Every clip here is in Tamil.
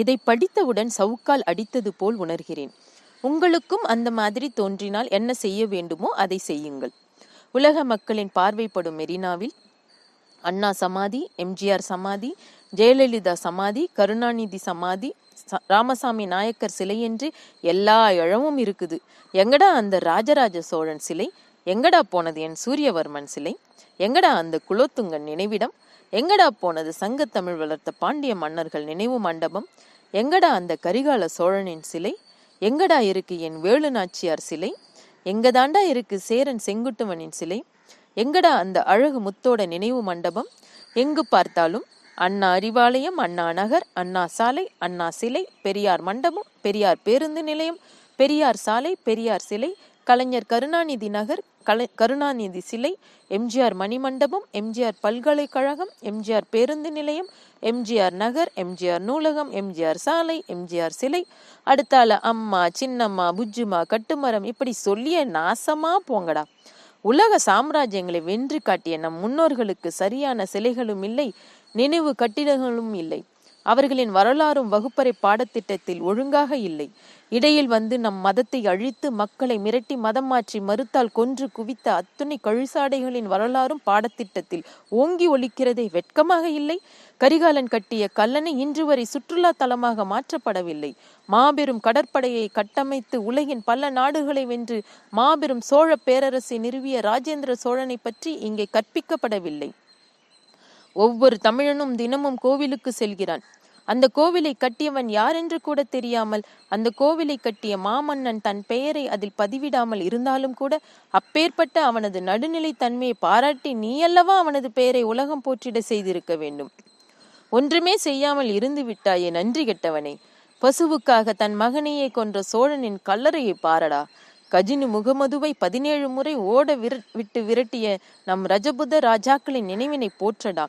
இதை படித்தவுடன் சவுக்கால் அடித்தது போல் உணர்கிறேன். உங்களுக்கும் அந்த மாதிரி தோன்றினால் என்ன செய்ய வேண்டுமோ அதை செய்யுங்கள். உலக மக்களின் பார்வைப்படும் மெரினாவில் அண்ணா சமாதி, எம்ஜிஆர் சமாதி, ஜெயலலிதா சமாதி, கருணாநிதி சமாதி, ராமசாமி நாயக்கர் சிலை என்று எல்லா இழமும் இருக்குது. எங்கடா அந்த ராஜராஜ சோழன் சிலை? எங்கடா போனது என் சூரியவர்மன் சிலை? எங்கடா அந்த குலோத்துங்கன் நினைவிடம்? எங்கடா போனது சங்கத்தமிழ் வளர்த்த பாண்டிய மன்னர்கள் நினைவு மண்டபம்? எங்கடா அந்த கரிகால சோழனின் சிலை? எங்கடா இருக்கு என் வேலு நாச்சியார் சிலை? எங்கதாண்டா இருக்கு சேரன் செங்குட்டுவனின் சிலை? எங்கடா அந்த அழகு முத்தோட நினைவு மண்டபம்? எங்கு பார்த்தாலும் அண்ணா அறிவாலயம், அண்ணா நகர், அண்ணா சாலை, அண்ணா சிலை, பெரியார் மண்டபம், பெரியார் பேருந்து நிலையம், பெரியார் சாலை, பெரியார் சிலை, கலைஞர் கருணாநிதி நகர், கருணாநிதி சிலை, எம்ஜிஆர் மணிமண்டபம், எம்ஜிஆர் பல்கலைக்கழகம், எம்ஜிஆர் பேருந்து நிலையம், எம்ஜிஆர் நகர், எம்ஜிஆர் நூலகம், எம்ஜிஆர் சாலை, எம்ஜிஆர் சிலை, அடுத்தால அம்மா, சின்னம்மா, புஜ்ஜுமா, கட்டுமரம், இப்படி சொல்லிய நாசமா போங்கடா. உலக சாம்ராஜ்யங்களை வென்று காட்டிய நம் முன்னோர்களுக்கு சரியான சிலைகளும் இல்லை, நினைவு கட்டிடங்களும் இல்லை. அவர்களின் வரலாறும் வகுப்பறை பாடத்திட்டத்தில் ஒழுங்காக இல்லை. இடையில் வந்து நம் மதத்தை அழித்து மக்களை மிரட்டி மதம் மாற்றி மறுத்தால் கொன்று குவித்த அத்துணை கழுசாடைகளின் வரலாறும் பாடத்திட்டத்தில் ஓங்கி ஒலிக்கிறதே, வெட்கமாக இல்லை? கரிகாலன் கட்டிய கல்லணை இன்று வரை சுற்றுலா தலமாக மாற்றப்படவில்லை. மாபெரும் கடற்படையை கட்டமைத்து உலகின் பல நாடுகளை வென்று மாபெரும் சோழ பேரரசை நிறுவிய ராஜேந்திர சோழனை பற்றி இங்கே கற்பிக்கப்படவில்லை. ஒவ்வொரு தமிழனும் தினமும் கோவிலுக்கு செல்கிறான். அந்த கோவிலை கட்டியவன் யார் என்று கூட தெரியாமல், அந்த கோவிலை கட்டிய மாமன்னன் தன் பெயரை அதில் பதிவிடாமல் இருந்தாலும் கூட அப்பேற்பட்ட அவனது நடுநிலை தன்மையை பாராட்டி நீயல்லவா அவனது பெயரை உலகம் போற்றிட செய்திருக்க வேண்டும். ஒன்றுமே செய்யாமல் இருந்து விட்டாயே நன்றி கெட்டவனே. பசுவுக்காக தன் மகனையே கொன்ற சோழனின் கல்லறையை பாரடா. கஜினி முகமதுவை 17 முறை ஓட விட்டு விரட்டிய நம் ரஜபுத ராஜாக்களின் நினைவினை போற்றடா.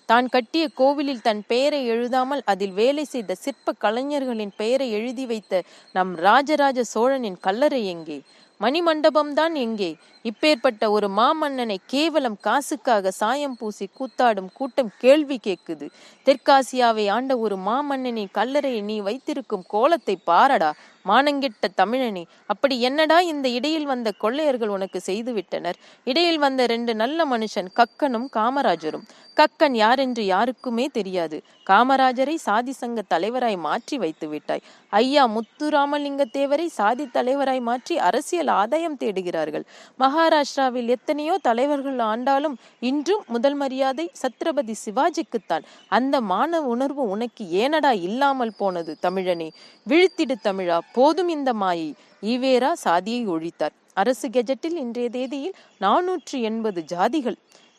தான் கட்டிய கோவிலில் தன் பெயரை எழுதாமல் அதில் வேலை செய்த சிற்ப கலைஞர்களின் பெயரை எழுதி வைத்த நம் ராஜராஜ சோழனின் கல்லறை எங்கே? மணிமண்டபம்தான் எங்கே? இப்பேற்பட்ட ஒரு மாமன்னனை கேவலம் காசுக்காக சாயம் பூசி கூத்தாடும் கூட்டம் கேள்வி கேட்குது. தெற்காசியாவை ஆண்ட ஒரு மாமன்னனின் கல்லறையை நீ வைத்திருக்கும் கோலத்தை பாரடா. மானங்கெட்ட தமிழனே, அப்படி என்னடா இந்த இடையில் வந்த கொள்ளையர்கள் உனக்கு செய்து விட்டனர்? இடையில் வந்த 2 நல்ல மனுஷன், கக்கனும் காமராஜரும். கக்கன் யாரென்று யாருக்குமே தெரியாது. காமராஜரை சாதி சங்க தலைவராய் மாற்றி வைத்து விட்டாய். ஐயா முத்துராமலிங்க தேவரை சாதி தலைவராய் மாற்றி அரசியல் ஆதாயம் தேடுகிறார்கள். மகாராஷ்டிராவில் எத்தனையோ தலைவர்கள் ஆண்டாலும் இன்றும் முதல் மரியாதை சத்ரபதி சிவாஜிக்குத்தான். அந்த மான உணர்வு உனக்கு ஏனடா இல்லாமல் போனது தமிழனே? விழித்திடு தமிழா, போதும் இந்த மாயை. ஈவேரா சாதியை ஒழித்தார். அரசு கெஜெட்டில் இன்றைய தேதியில் 480 ஜாதிகள்.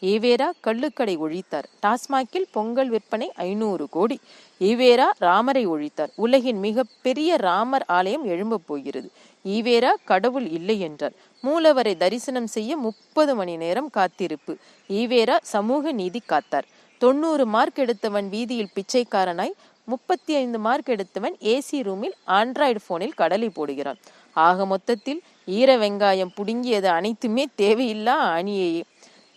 ஈவேரா கள்ளுக்கடை ஒழித்தார். டாஸ்மாகில் பொங்கல் விற்பனை 500 கோடி. ஈவேரா ராமரை ஒழித்தார். உலகின் மிக பெரிய ராமர் ஆலயம் எழும்ப போகிறது. ஈவேரா கடவுள் இல்லை என்றார். மூலவரை தரிசனம் செய்ய 30 மணி நேரம் காத்திருப்பு. ஈவேரா சமூக நீதி காத்தார். 90 மார்க் எடுத்தவன் வீதியில் பிச்சைக்காரனாய், 35 மார்க் எடுத்தவன் ஏசி ரூமில் ஆண்ட்ராய்டு போனில் கடலை போடுகிறான். ஆக மொத்தத்தில் ஈர வெங்காயம் புடுங்கியது அனைத்துமே தேவையில்லா அணியையே.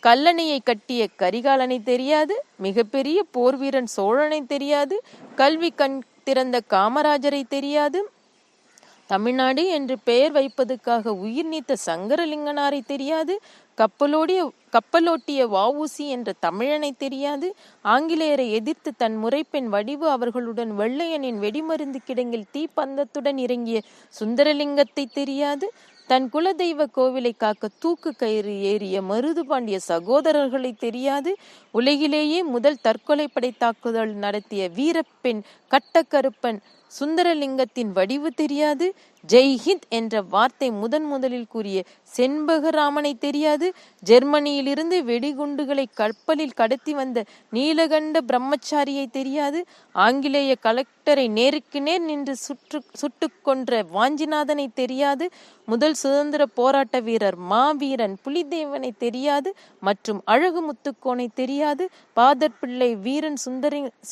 கல்லணையை கட்டிய கரிகாலனை தெரியாது, மிகப்பெரிய போர் வீரன் சோழனை தெரியாது, கல்வி கண் திறந்த காமராஜரை தெரியாது, தமிழ்நாடு என்று பெயர் வைப்பதற்காக உயிர் நீத்த சங்கரலிங்கனாரை தெரியாது, கப்பலோட்டிய வஉசி என்ற தமிழனை தெரியாது, ஆங்கிலேயரை எதிர்த்து தன் முறைப்பெண் வடிவு அவர்களுடன் வெள்ளையனின் வெடிமருந்து கிடங்கில் தீப்பந்தத்துடன் இறங்கிய சுந்தரலிங்கத்தை தெரியாது, தன் குலதெய்வ கோவிலை காக்க தூக்கு கயிறு ஏறிய மருது பாண்டிய சகோதரர்களை தெரியாது, உலகிலேயே முதல் தற்கொலை படை தாக்குதல் நடத்திய வீரப்பெண் கட்டக்கருப்பன் சுந்தரலிங்கத்தின் வடிவு தெரியாது, ஜெய்ஹிந்த் என்ற வார்த்தை முதலில் கூறிய செண்பகராமனை தெரியாது, ஜெர்மனியிலிருந்து வெடிகுண்டுகளை கப்பலில் கடத்தி வந்த நீலகண்ட பிரம்மச்சாரியை தெரியாது, ஆங்கிலேய கலெக்டரை நேருக்கு நேர் நின்று சுட்டு கொன்ற வாஞ்சிநாதனை தெரியாது, முதல் சுதந்திர போராட்ட வீரர் மாவீரன் புலிதேவனை தெரியாது, மற்றும் அழகு முத்துக்கோனை தெரியாது, பாதர் பிள்ளை வீரன்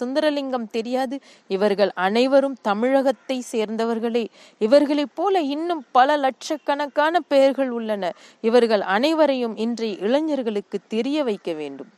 சுந்தரலிங்கம் தெரியாது. இவர்கள் அனைவரும் தமிழகத்தை சேர்ந்தவர்களே. இவர்களைப் போல இன்னும் பல லட்சக்கணக்கான பெயர்கள் உள்ளன. இவர்கள் அனைவரையும் இன்றைய இளைஞர்களுக்கு தெரிய வைக்க வேண்டும்.